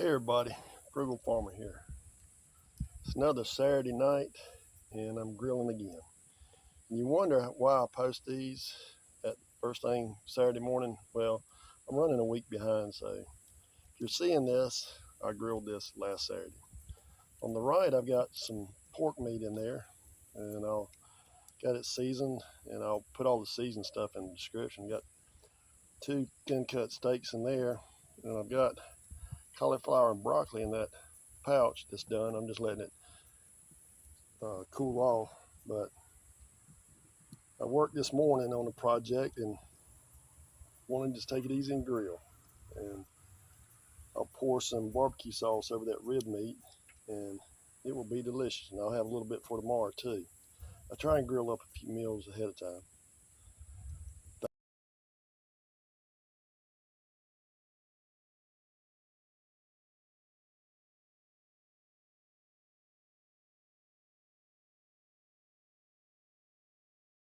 Hey everybody, Frugal Farmer here. It's another Saturday night and I'm grilling again. And you wonder why I post these at first thing Saturday morning. Well, I'm running a week behind, so if you're seeing this, I grilled this last Saturday. On the right, I've got some pork meat in there and I'll got it seasoned, and I'll put all the seasoned stuff in the description. Got two thin cut steaks in there, and I've got cauliflower and broccoli in that pouch that's done. I'm just letting it cool off. But I worked this morning on a project and wanted to just take it easy and grill. And I'll pour some barbecue sauce over that rib meat, and it will be delicious. And I'll have a little bit for tomorrow too. I try and grill up a few meals ahead of time.